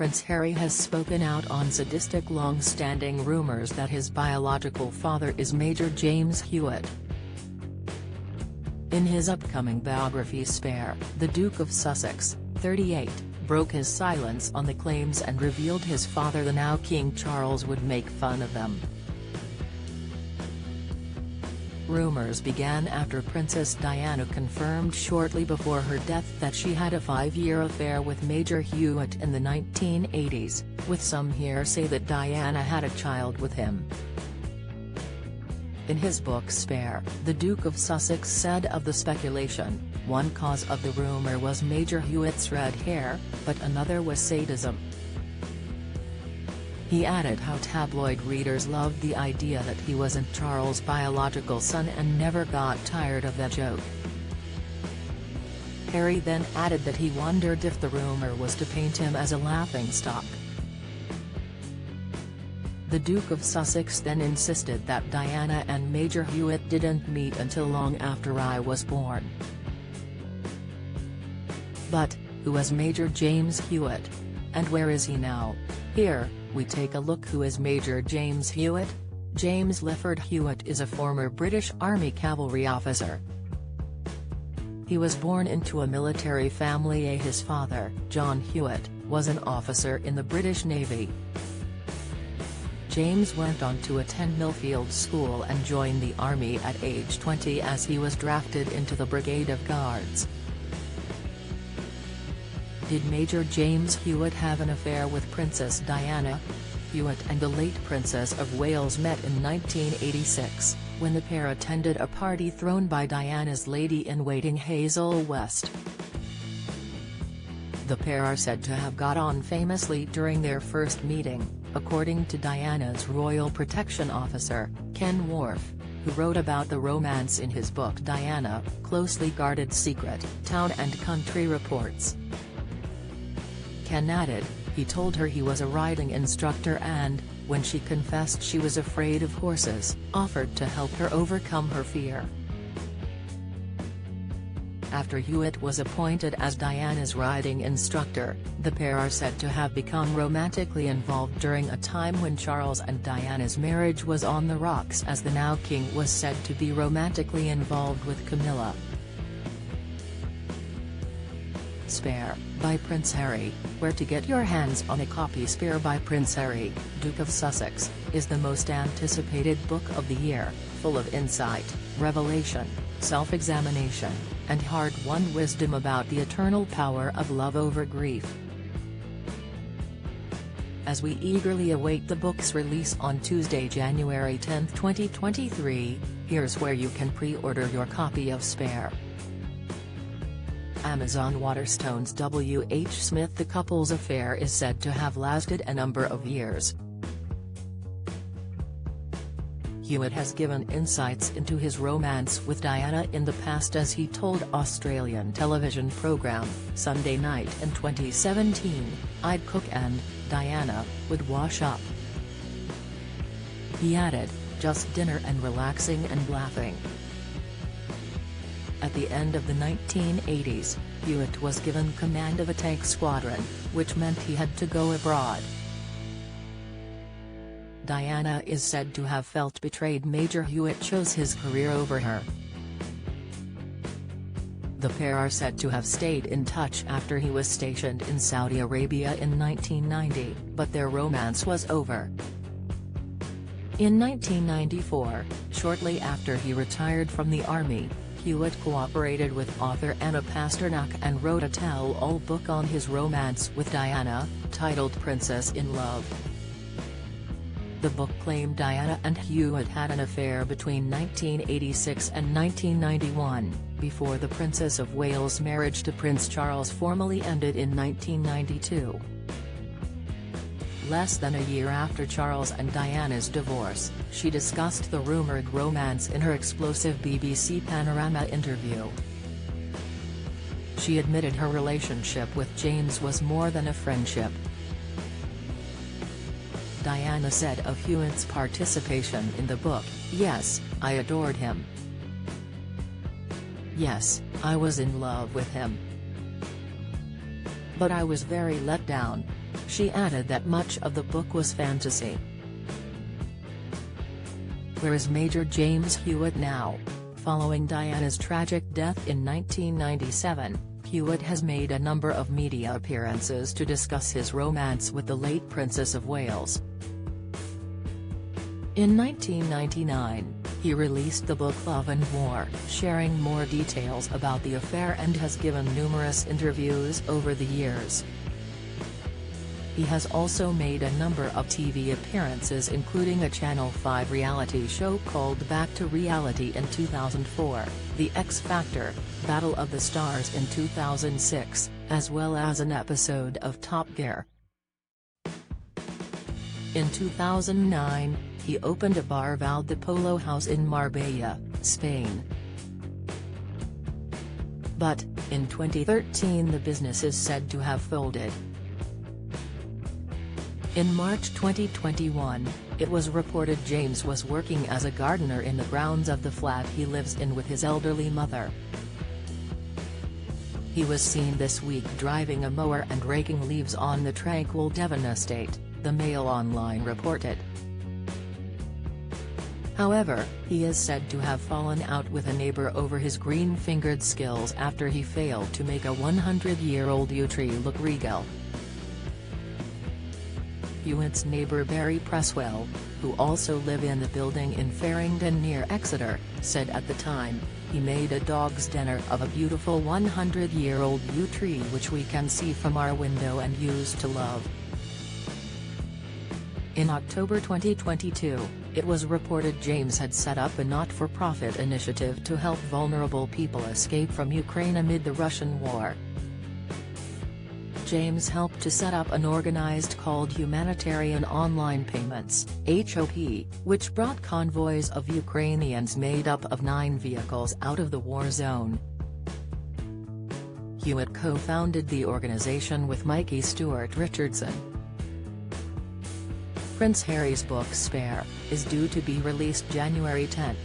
Prince Harry has spoken out on sadistic long-standing rumors that his biological father is Major James Hewitt. In his upcoming biography Spare, the Duke of Sussex, 38, broke his silence on the claims and revealed his father, the now King Charles, would make fun of them. Rumors began after Princess Diana confirmed shortly before her death that she had a 5-year affair with Major Hewitt in the 1980s, with some hearsay that Diana had a child with him. In his book Spare, the Duke of Sussex said of the speculation, one cause of the rumor was Major Hewitt's red hair, but another was sadism. He added how tabloid readers loved the idea that he wasn't Charles' biological son and never got tired of that joke. Harry then added that he wondered if the rumor was to paint him as a laughingstock. The Duke of Sussex then insisted that Diana and Major Hewitt didn't meet until long after I was born. But, who was Major James Hewitt? And where is he now? Here, we take a look. Who is Major James Hewitt? James Clifford Hewitt is a former British Army cavalry officer. He was born into a military family. His father, John Hewitt, was an officer in the British Navy. James went on to attend Millfield School and joined the Army at age 20 as he was drafted into the Brigade of Guards. Did Major James Hewitt have an affair with Princess Diana? Hewitt and the late Princess of Wales met in 1986, when the pair attended a party thrown by Diana's lady-in-waiting Hazel West. The pair are said to have got on famously during their first meeting, according to Diana's Royal Protection Officer, Ken Wharf, who wrote about the romance in his book Diana, Closely Guarded Secret, Town and Country Reports. Ken added, he told her he was a riding instructor and, when she confessed she was afraid of horses, offered to help her overcome her fear. After Hewitt was appointed as Diana's riding instructor, the pair are said to have become romantically involved during a time when Charles and Diana's marriage was on the rocks, as the now king was said to be romantically involved with Camilla. Spare, by Prince Harry. Where to get your hands on a copy? Spare by Prince Harry, Duke of Sussex, is the most anticipated book of the year, full of insight, revelation, self-examination, and hard-won wisdom about the eternal power of love over grief. As we eagerly await the book's release on Tuesday, January 10, 2023, here's where you can pre-order your copy of Spare. Amazon. Waterstones. W. H. Smith. The couple's affair is said to have lasted a number of years. Hewitt has given insights into his romance with Diana in the past, as he told Australian television program, Sunday Night in 2017, "I'd cook and, Diana, would wash up." He added, "Just dinner and relaxing and laughing." At the end of the 1980s, Hewitt was given command of a tank squadron, which meant he had to go abroad. Diana is said to have felt betrayed. Major Hewitt chose his career over her. The pair are said to have stayed in touch after he was stationed in Saudi Arabia in 1990, but their romance was over. In 1994, shortly after he retired from the army, Hewitt cooperated with author Anna Pasternak and wrote a tell-all book on his romance with Diana, titled Princess in Love. The book claimed Diana and Hewitt had an affair between 1986 and 1991, before the Princess of Wales' marriage to Prince Charles formally ended in 1992. Less than a year after Charles and Diana's divorce, she discussed the rumored romance in her explosive BBC Panorama interview. She admitted her relationship with James was more than a friendship. Diana said of Hewitt's participation in the book, "Yes, I adored him. Yes, I was in love with him. But I was very let down." She added that much of the book was fantasy. Where is Major James Hewitt now? Following Diana's tragic death in 1997, Hewitt has made a number of media appearances to discuss his romance with the late Princess of Wales. In 1999, he released the book Love and War, sharing more details about the affair, and has given numerous interviews over the years. He has also made a number of TV appearances, including a Channel 5 reality show called Back to Reality in 2004, The X Factor, Battle of the Stars in 2006, as well as an episode of Top Gear. In 2009, he opened a bar called the Polo House in Marbella, Spain. But, in 2013 the business is said to have folded. In March 2021, it was reported James was working as a gardener in the grounds of the flat he lives in with his elderly mother. He was seen this week driving a mower and raking leaves on the tranquil Devon estate, the Mail Online reported. However, he is said to have fallen out with a neighbor over his green-fingered skills after he failed to make a 100-year-old yew tree look regal. Hewitt's neighbor Barry Presswell, who also live in the building in Farringdon near Exeter, said at the time, "He made a dog's dinner of a beautiful 100-year-old yew tree which we can see from our window and used to love." In October 2022, it was reported James had set up a not-for-profit initiative to help vulnerable people escape from Ukraine amid the Russian war. James helped to set up an organized called Humanitarian Online Payments (HOP), which brought convoys of Ukrainians made up of 9 vehicles out of the war zone. Hewitt co-founded the organization with Mikey Stewart Richardson. Prince Harry's book Spare is due to be released January 10.